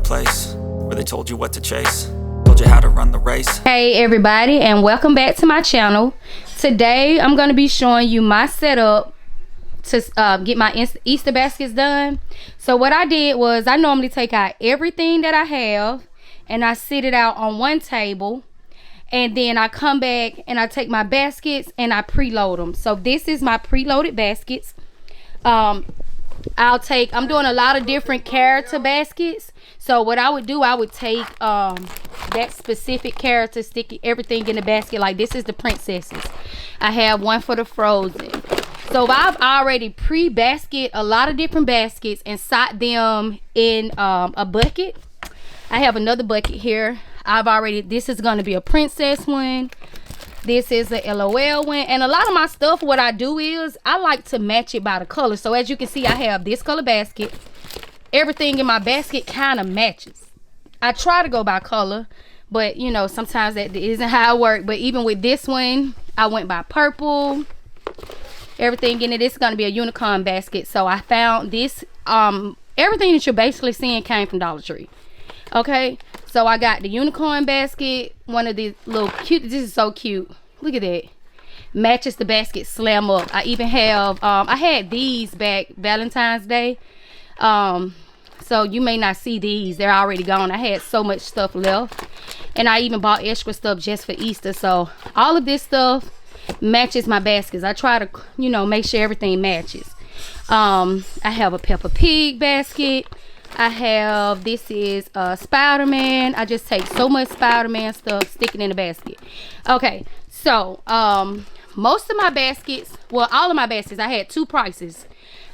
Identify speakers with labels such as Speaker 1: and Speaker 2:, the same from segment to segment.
Speaker 1: place where they told you what to chase, told you how to run the race.
Speaker 2: Hey everybody, and welcome back to my channel. Today I'm going to be showing you my setup to get my Easter baskets done. So what I did was, I normally take out everything that I have and I sit it out on one table, and then I come back and I take my baskets and I preload them. So this is my preloaded baskets. I'm doing a lot of different character baskets. So what I would do, I would take that specific character, stick everything in the basket. Like this is the princesses. I have one for the Frozen. So I've already pre-basket a lot of different baskets and sat them in a bucket. I have another bucket here. This is going to be a princess one. This is a LOL one. And a lot of my stuff, what I do is I like to match it by the color. So as you can see, I have this color basket. Everything in my basket kind of matches. I try to go by color, but you know, sometimes that isn't how it works. But even with this one, I went by purple. Everything in it, this is going to be a unicorn basket. So I found this, everything that you're basically seeing came from Dollar Tree. Okay, so I got the unicorn basket, one of these little cute, this is so cute, look at that, matches the basket, slam up. I even have I had these back Valentine's Day, so you may not see these, they're already gone. I had so much stuff left, and I even bought extra stuff just for Easter. So all of this stuff matches my baskets. I try to, you know, make sure everything matches. I have a Peppa Pig basket. I have, this is Spider-Man. I just take so much Spider-Man stuff, stick it in the basket. Okay, so most of my baskets, well, all of my baskets, I had two prices.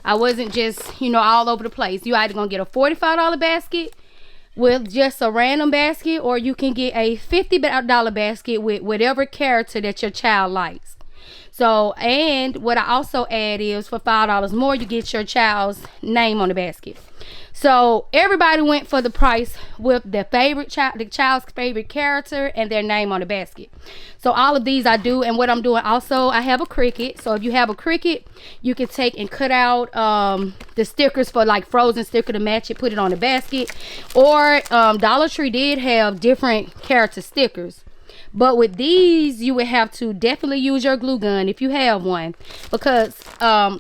Speaker 2: I wasn't just, you know, all over the place. You either gonna get a $45 basket with just a random basket, or you can get a $50 basket with whatever character that your child likes. So, and what I also add is, for $5 more, you get your child's name on the basket. So everybody went for the price with the child's favorite character and their name on the basket. So all of these I do. And what I'm doing also, I have a Cricut. So if you have a Cricut, you can take and cut out the stickers for like Frozen sticker to match it, put it on the basket. Or Dollar Tree did have different character stickers. But with these, you would have to definitely use your glue gun if you have one, because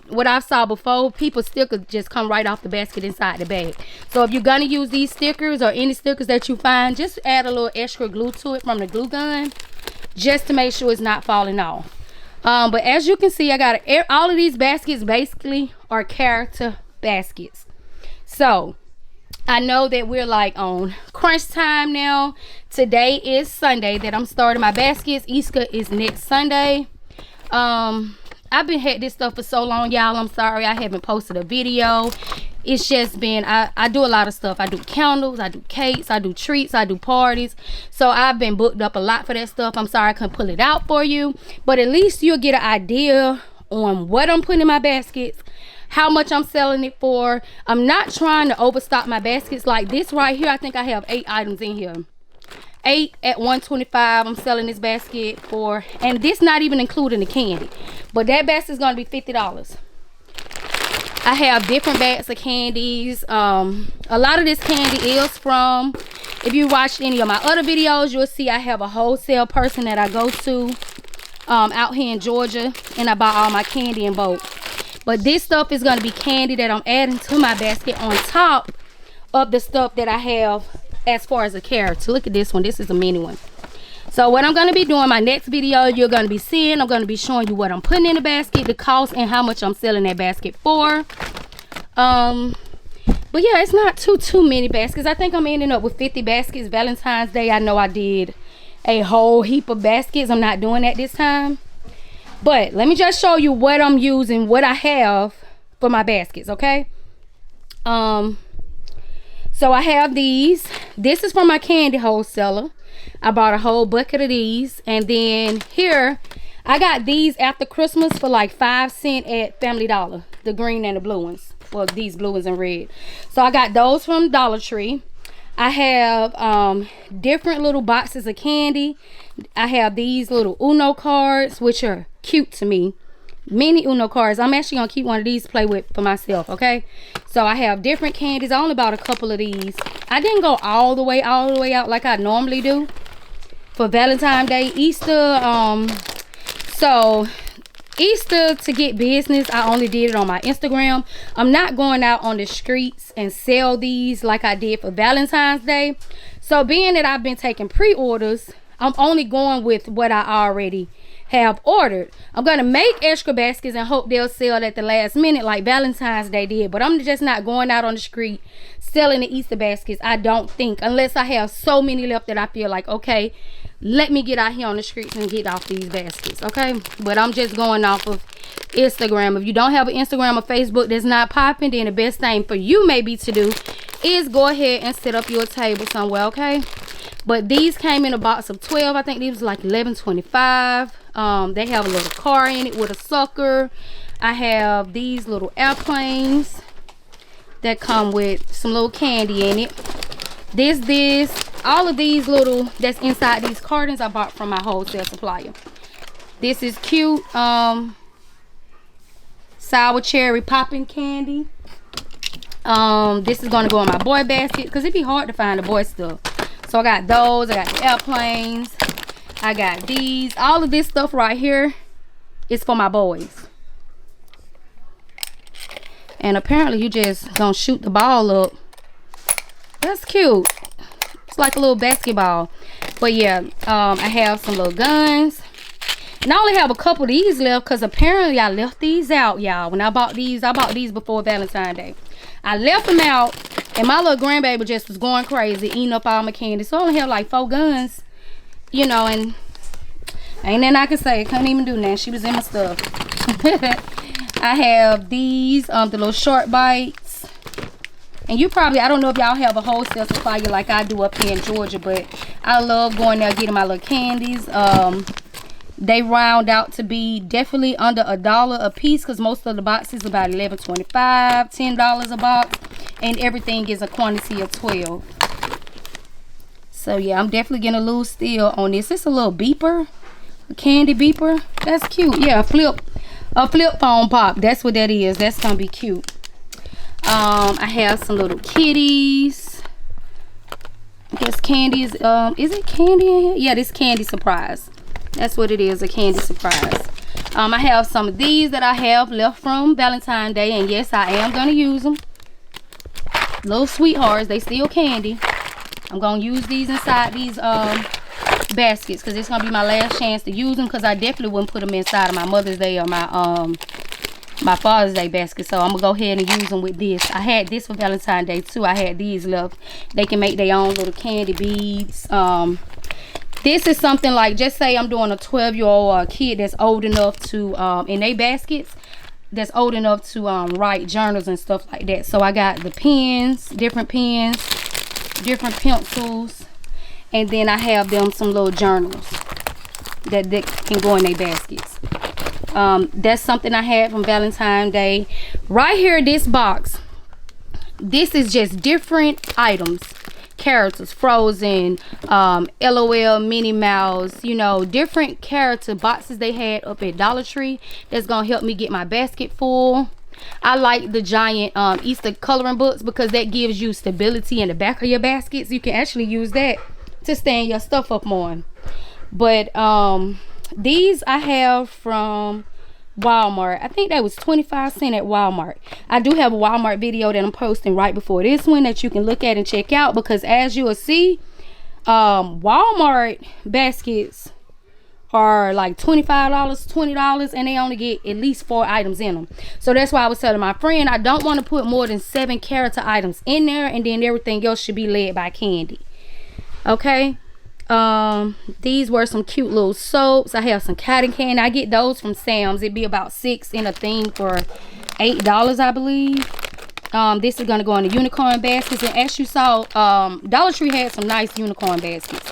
Speaker 2: what I saw before, people's stickers just come right off the basket inside the bag. So if you're gonna use these stickers or any stickers that you find, just add a little extra glue to it from the glue gun, just to make sure it's not falling off. But as you can see, I got all of these baskets basically are character baskets. So I know that we're like on crunch time now. Today is Sunday that I'm starting my baskets. Easter is next Sunday. I've been had this stuff for so long, y'all. I'm sorry I haven't posted a video. It's just been, I do a lot of stuff. I do candles, I do cakes, I do treats, I do parties. So I've been booked up a lot for that stuff. I'm sorry I couldn't pull it out for you, but at least you'll get an idea on what I'm putting in my baskets, how much I'm selling it for. I'm not trying to overstock my baskets. Like this right here, I think I have 8 items in here. 8 at $125. I'm selling this basket for, and this not even including the candy, but that basket is going to be $50. I have different bags of candies. A lot of this candy is from, if you watched any of my other videos, you'll see I have a wholesale person that I go to out here in Georgia, and I buy all my candy in bulk. But this stuff is going to be candy that I'm adding to my basket on top of the stuff that I have as far as a character. Look at this one. This is a mini one. So what I'm going to be doing, my next video, you're going to be seeing, I'm going to be showing you what I'm putting in the basket, the cost, and how much I'm selling that basket for. But yeah, it's not too many baskets. I think I'm ending up with 50 baskets. Valentine's Day, I know I did a whole heap of baskets. I'm not doing that this time. But let me just show you what I'm using, what I have for my baskets, okay? So I have these. This is from my candy wholesaler. I bought a whole bucket of these. And then here, I got these after Christmas for like 5 cents at Family Dollar. The green and the blue ones. Well, these blue ones and red. So I got those from Dollar Tree. I have different little boxes of candy. I have these little Uno cards, which are cute to me. mini Uno cards. I'm actually gonna keep one of these to play with for myself, okay? So I have different candies. I only bought a couple of these. I didn't go all the way out like I normally do for Valentine's Day, Easter. So Easter, to get business, I only did it on my Instagram. I'm not going out on the streets and sell these like I did for Valentine's Day. So being that I've been taking pre-orders, I'm only going with what I already have ordered. I'm gonna make extra baskets and hope they'll sell at the last minute like Valentine's Day did, but I'm just not going out on the street selling the Easter baskets, I don't think, unless I have so many left that I feel like, okay, let me get out here on the streets and get off these baskets, okay? But I'm just going off of Instagram. If you don't have an Instagram or Facebook that's not popping, then the best thing for you maybe to do is go ahead and set up your table somewhere, okay? But these came in a box of 12. I think these was like $11.25. They have a little car in it with a sucker. I have these little airplanes that come with some little candy in it. All of these little that's inside these cartons I bought from my wholesale supplier. This is cute. Sour cherry popping candy. This is gonna go in my boy basket because it'd be hard to find the boy stuff. So I got those. I got the airplanes. I got these. All of this stuff right here is for my boys. And apparently you just gonna shoot the ball up. That's cute. It's like a little basketball. But yeah, I have some little guns. And I only have a couple of these left because apparently I left these out, y'all. When I bought these before Valentine's Day. I left them out and my little grandbaby just was going crazy, eating up all my candy. So I only have like 4 guns, you know, and ain't nothing I can say. Couldn't even do that. She was in my stuff. I have these, the little short bites. And you probably, I don't know if y'all have a wholesale supplier like I do up here in Georgia, but I love going there getting my little candies. They round out to be definitely under $1 a piece because most of the boxes about $11.25, $10 a box, and everything is a quantity of 12. So yeah, I'm definitely getting a little steal on this. It's a little beeper, a candy beeper. That's cute. Yeah, a flip phone pop. That's what that is. That's gonna be cute. I have some little kitties. I guess candy is it candy in here? Yeah, this candy surprise. That's what it is, a candy surprise. I have some of these that I have left from Valentine's Day, and yes, I am gonna use them. Little sweethearts, they still candy. I'm gonna use these inside these baskets because it's gonna be my last chance to use them because I definitely wouldn't put them inside of my Mother's Day or my Father's Day basket. So I'm gonna go ahead and use them with this. I had this for Valentine's Day too. I had these left. They can make their own little candy beads. This is something like, just say I'm doing a 12-year-old or a kid that's old enough to in their baskets, that's old enough to write journals and stuff like that. So I got the pens, different pencils, and then I have them some little journals that can go in their baskets. That's something I had from Valentine's Day. Right here, this box, this is just different items, characters, Frozen, LOL, Minnie Mouse, you know, different character boxes they had up at Dollar Tree that's gonna help me get my basket full. I like the giant Easter coloring books because that gives you stability in the back of your baskets. You can actually use that to stand your stuff up more. But these I have from Walmart. I think that was 25 cents at Walmart. I do have a Walmart video that I'm posting right before this one that you can look at and check out, because as you will see, Walmart baskets are like $25, $20, and they only get at least 4 items in them. So that's why I was telling my friend I don't want to put more than 7 character items in there, and then everything else should be led by candy. Okay. These were some cute little soaps. I have some cotton candy. I get those from Sam's. It'd be about 6 in a thing for $8, I believe. This is gonna go in the unicorn baskets, and as you saw, Dollar Tree had some nice unicorn baskets.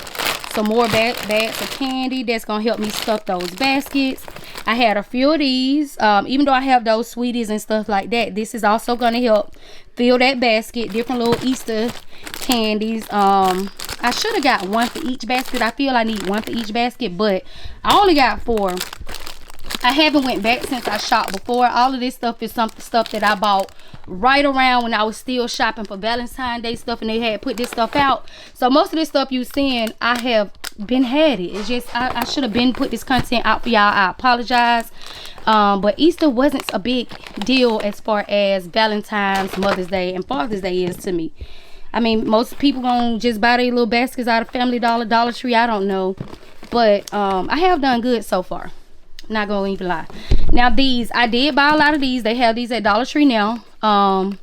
Speaker 2: Some more bags of candy that's gonna help me stuff those baskets. I had a few of these. Even though I have those sweeties and stuff like that, this is also gonna help fill that basket. Different little Easter candies. I should have got one for each basket. I feel I need one for each basket, but I only got 4. I haven't went back since I shopped before. All of this stuff is some stuff that I bought right around when I was still shopping for Valentine Day stuff, and they had put this stuff out. So most of this stuff you seeing, I have been had it. It's just I should have been put this content out for y'all. I apologize. But Easter wasn't a big deal as far as Valentine's, Mother's Day, and Father's Day is to me. I mean, most people gonna just buy their little baskets out of Family Dollar, Dollar Tree. I don't know, but I have done good so far. Not gonna even lie. Now these, I did buy a lot of these. They have these at Dollar Tree now. I'm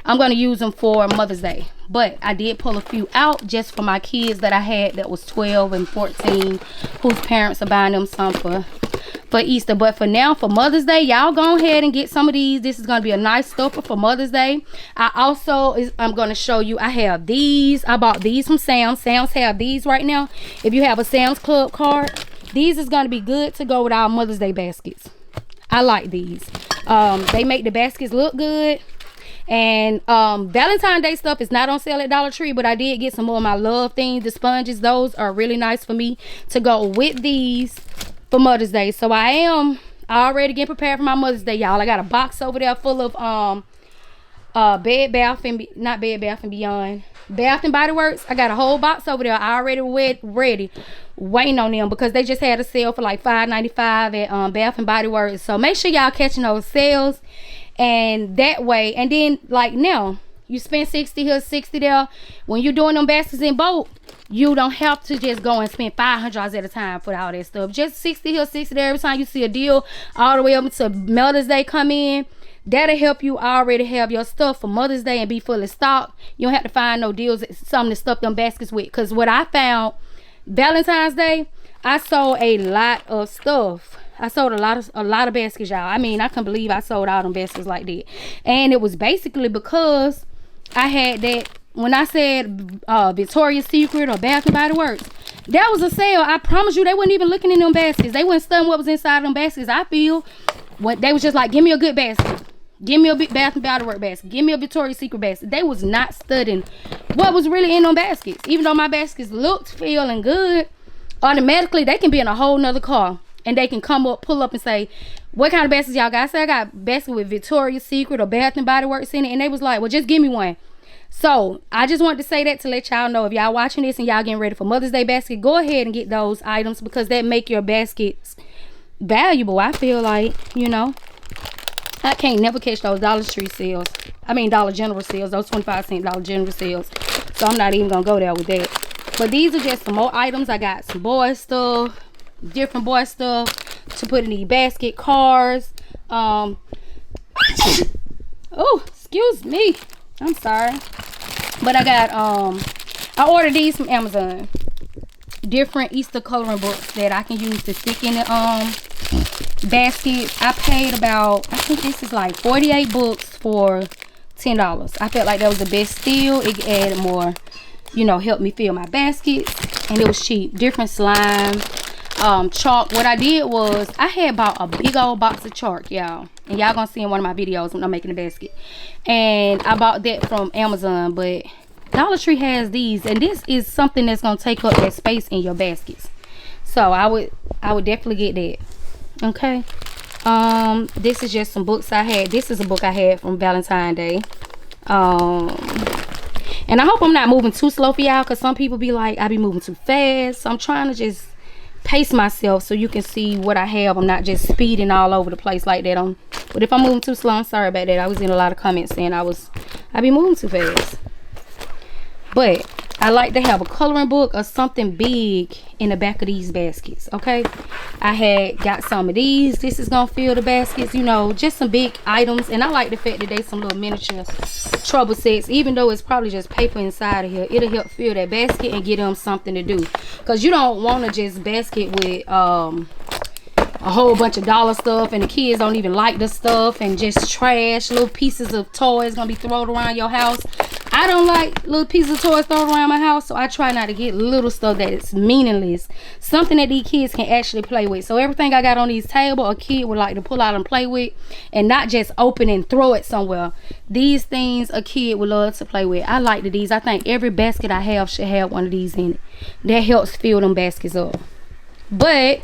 Speaker 2: gonna use them for Mother's Day, but I did pull a few out just for my kids that I had that was 12 and 14, whose parents are buying them some for Easter. But for now, for Mother's Day, y'all go ahead and get some of these. This is gonna be a nice stuffer for Mother's Day. I'm gonna show you, I have these. I bought these from Sam's. Sam's have these right now. If you have a Sam's Club card, these is gonna be good to go with our Mother's Day baskets. I like these. They make the baskets look good. And Valentine Day stuff is not on sale at Dollar Tree, but I did get some more of my love things, the sponges. Those are really nice for me to go with these for Mother's Day. So I already getting prepared for my Mother's Day, y'all. I got a box over there full of Bed Bath and Beyond, Bath and Body Works. I got a whole box over there. I already ready waiting on them because they just had a sale for like $5.95 at Bath and Body Works. So make sure y'all catching those sales, and that way, and then like now you spend 60 here, 60 there. When you're doing them baskets in bulk, you don't have to just go and spend $500 at a time for all that stuff. Just 60 here, 60 there. Every time you see a deal all the way up to Mother's Day come in, that'll help you already have your stuff for Mother's Day and be fully stocked. You don't have to find no deals, something to stuff them baskets with. Because what I found, Valentine's Day, I sold a lot of stuff. I sold a lot of baskets, y'all. I mean, I can't believe I sold all them baskets like that. And it was basically because I had that, when I said Victoria's Secret or Bath and Body Works, that was a sale. I promise you, they wasn't even looking in them baskets. They wasn't studying what was inside them baskets. I feel what they was just like, give me a good basket. Give me a big Bath and Body Works basket. Give me a Victoria's Secret basket. They was not studying what was really in them baskets. Even though my baskets looked, feeling good, automatically they can be in a whole nother car. And they can come up, pull up and say, what kind of baskets y'all got? I said, I got basket with Victoria's Secret or Bath and Body Works in it. And they was like, well, just give me one. So I just wanted to say that to let y'all know, if y'all watching this and y'all getting ready for Mother's Day basket, go ahead and get those items, because that make your baskets valuable. I feel like, you know, I can't never catch those Dollar Tree sales. I mean Dollar General sales, those 25-cent Dollar General sales. So I'm not even gonna go there with that. But these are just some more items. I got some boy stuff, different boy stuff to put in the basket, cars. Oh, excuse me, I'm sorry. But I got I ordered these from Amazon, different Easter coloring books that I can use to stick in the basket. I paid about, I think this is like 48 books for $10. I felt like that was the best steal. It added more, you know, helped me fill my basket, and it was cheap. Different slime, chalk. What I did was I had bought a big old box of chalk, y'all, and y'all gonna see in one of my videos when I'm making a basket. And I bought that from Amazon, but Dollar Tree has these, and this is something that's gonna take up that space in your baskets. So I would definitely get that. Okay. This is just some books I had. This is a book I had from Valentine Day. And I hope I'm not moving too slow for y'all, because some people be like, I be moving too fast. So I'm trying to just pace myself so you can see what I have. I'm not just speeding all over the place like that. But if I'm moving too slow, I'm sorry about that. I was in a lot of comments saying I be moving too fast. But I like to have a coloring book or something big in the back of these baskets. Okay, I had got some of these. This is gonna fill the baskets, you know, just some big items. And I like the fact that they some little miniature trouble sets. Even though it's probably just paper inside of here, it'll help fill that basket and get them something to do, because you don't want to just basket with a whole bunch of dollar stuff and the kids don't even like the stuff, and just trash, little pieces of toys gonna be thrown around your house. I don't like little pieces of toys thrown around my house, so I try not to get little stuff that is meaningless, something that these kids can actually play with. So everything I got on these table, a kid would like to pull out and play with, and not just open and throw it somewhere. These things a kid would love to play with. I like these. I think every basket I have should have one of these in it. That helps fill them baskets up. But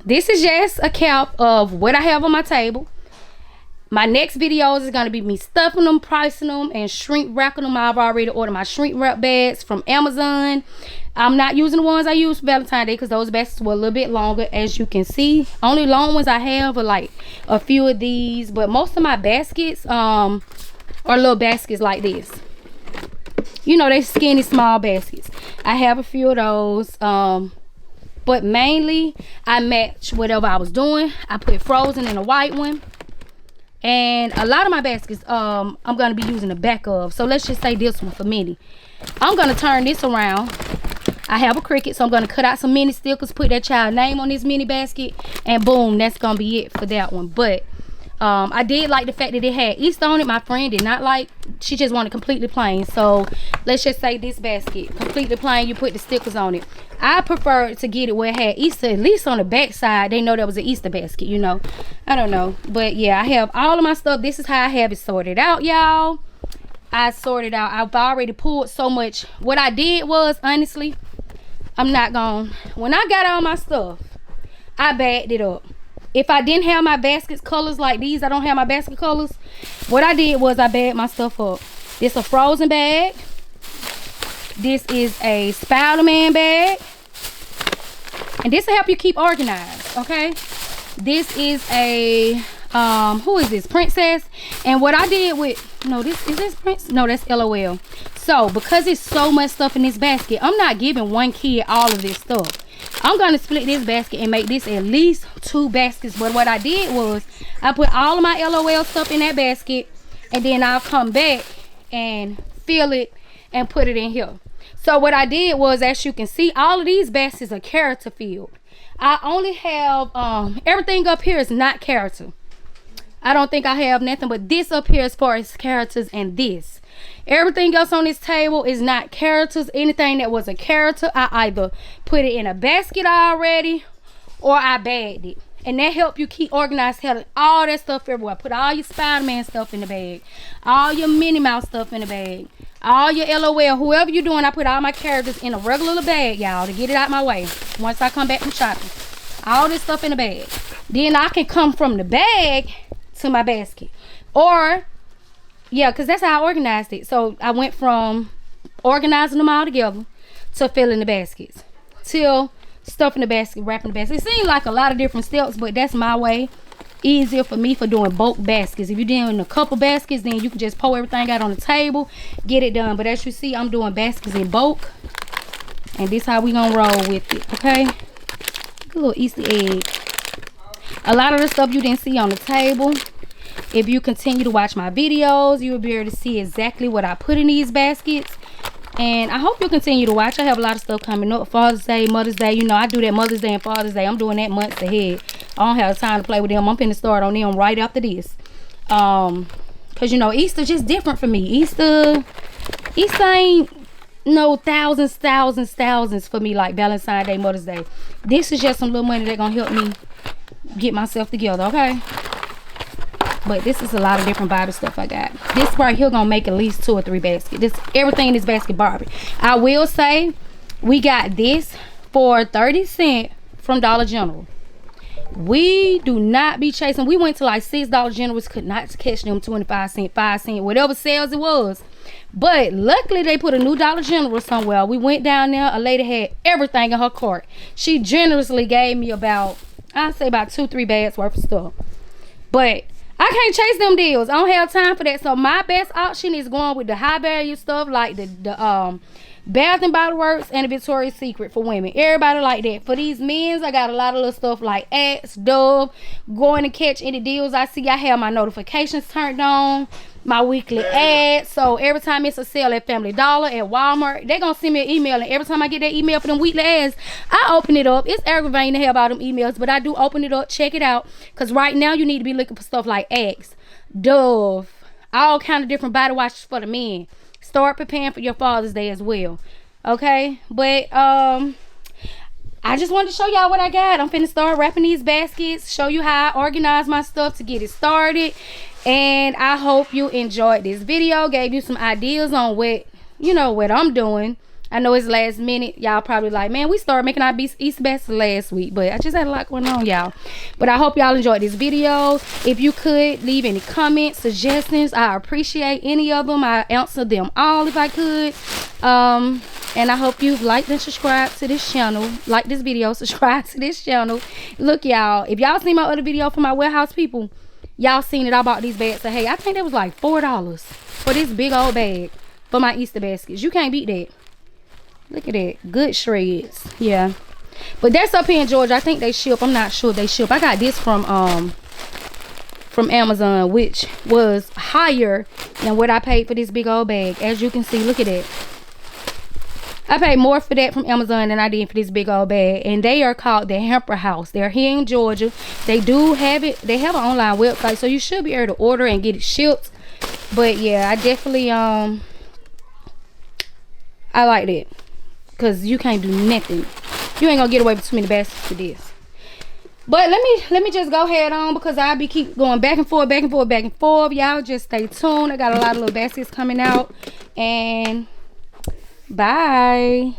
Speaker 2: this is just a cap of what I have on my table. My next videos is going to be me stuffing them, pricing them, and shrink wrapping them. I've already ordered my shrink wrap bags from Amazon. I'm not using the ones I used for Valentine Day because those baskets were a little bit longer, as you can see. Only long ones I have are like a few of these, but most of my baskets are little baskets like this. You know, they skinny small baskets. I have a few of those, but mainly I match whatever I was doing. I put frozen in a white one. And a lot of my baskets I'm gonna be using the back of. So let's just say this one for mini. I'm gonna turn this around. I have a Cricut, so I'm gonna cut out some mini stickers, put that child name on this mini basket, and boom, that's gonna be it for that one. But I did like the fact that it had Easter on it. My friend did not like, she just wanted completely plain. So let's just say this basket completely plain, you put the stickers on it. I prefer to get it where it had Easter, at least on the back side. They know that was an Easter basket, you know. I don't know, but yeah, I have all of my stuff. This is how I have it sorted out, y'all. I sorted out. I've already pulled so much. What I did was, honestly, I'm not gonna, when I got all my stuff, I bagged it up. If I didn't have my baskets colors like these, I don't have my basket colors. What I did was I bagged my stuff up. This a frozen bag. This is a Spider-Man bag. And this will help you keep organized, okay? This is a, who is this? Princess. And what I did with, no, is this Prince? No, that's LOL. So, because it's so much stuff in this basket, I'm not giving one kid all of this stuff. I'm going to split this basket and make this at least 2 baskets. But what I did was I put all of my LOL stuff in that basket, and then I'll come back and fill it and put it in here. So what I did was, as you can see, all of these baskets are character filled. I only have everything up here is not character. I don't think I have nothing but this up here as far as characters, and this. Everything else on this table is not characters. Anything that was a character, I either put it in a basket already or I bagged it. And that help you keep organized, having all that stuff everywhere. Put all your Spider-Man stuff in the bag, all your Minnie Mouse stuff in the bag, all your LOL, whoever you're doing. I put all my characters in a regular little bag, y'all, to get it out my way once I come back from shopping. All this stuff in the bag. Then I can come from the bag to my basket. Or, yeah, because that's how I organized it. So I went from organizing them all together to filling the baskets, till stuffing the basket, wrapping the basket. It seems like a lot of different steps, but that's my way. Easier for me for doing bulk baskets. If you're doing a couple baskets, then you can just pour everything out on the table, get it done. But as you see, I'm doing baskets in bulk, and this how we gonna roll with it, okay? A little Easter egg. A lot of the stuff you didn't see on the table, if you continue to watch my videos, you will be able to see exactly what I put in these baskets. And I hope you'll continue to watch. I have a lot of stuff coming up. Father's Day, Mother's Day. You know, I do that Mother's Day and Father's Day. I'm doing that months ahead. I don't have time to play with them. I'm finna start on them right after this. Because, you know, Easter just different for me. Easter ain't no thousands for me like Valentine Day, Mother's Day. This is just some little money that's going to help me get myself together, okay? But this is a lot of different Barbie stuff I got. This right here gonna make at least 2 or 3 baskets. This, everything in this basket Barbie. I will say we got this for 30 cents from Dollar General. We do not be chasing. We went to like 6 Dollar Generals, could not catch them 25 cent, 5 cent, whatever sales it was. But luckily they put a new Dollar General somewhere. We went down there. A lady had everything in her cart. She generously gave me about, I'd say about 2-3 bags worth of stuff. But I can't chase them deals. I don't have time for that. So my best option is going with the high value stuff, like the Bath and Body Works and the Victoria's Secret for women. Everybody like that. For these men's, I got a lot of little stuff like Axe, Dove. Going to catch any deals I see. I have my notifications turned on, my weekly ads. So every time it's a sale at Family Dollar, at Walmart, they're gonna send me an email, and every time I get that email for them weekly ads, I open it up. It's aggravating to have all them emails, but I do open it up, check it out, because right now you need to be looking for stuff like Axe, Dove, all kind of different body washes for the men. Start preparing for your Father's Day as well, okay? But I just wanted to show y'all what I got. I'm finna start wrapping these baskets, show you how I organize my stuff to get it started. And I hope you enjoyed this video, gave you some ideas on what, you know, what I'm doing. I know it's last minute. Y'all probably like, man, we started making our Easter baskets last week, but I just had a lot going on, y'all. But I hope y'all enjoyed this video. If you could leave any comments, suggestions, I appreciate any of them. I answer them all if I could. And I hope you've liked and subscribed to this channel. Like this video, subscribe to this channel. Look, y'all, if y'all seen my other video for my warehouse people, y'all seen it. I bought these bags. So hey, I think that was like $4 for this big old bag for my Easter baskets. You can't beat that. Look at that. Good shreds. Yeah. But that's up here in Georgia. I think they ship. I'm not sure if they ship. I got this from Amazon, which was higher than what I paid for this big old bag. As you can see, look at that. I paid more for that from Amazon than I did for this big old bag. And they are called the Hamper House. They're here in Georgia. They do have it. They have an online website, so you should be able to order and get it shipped. But yeah, I definitely I like that. Because you can't do nothing. You ain't gonna get away with too many baskets for this. But let me just go head on, because I'll be keep going back and forth, back and forth, back and forth. Y'all just stay tuned. I got a lot of little baskets coming out. And bye.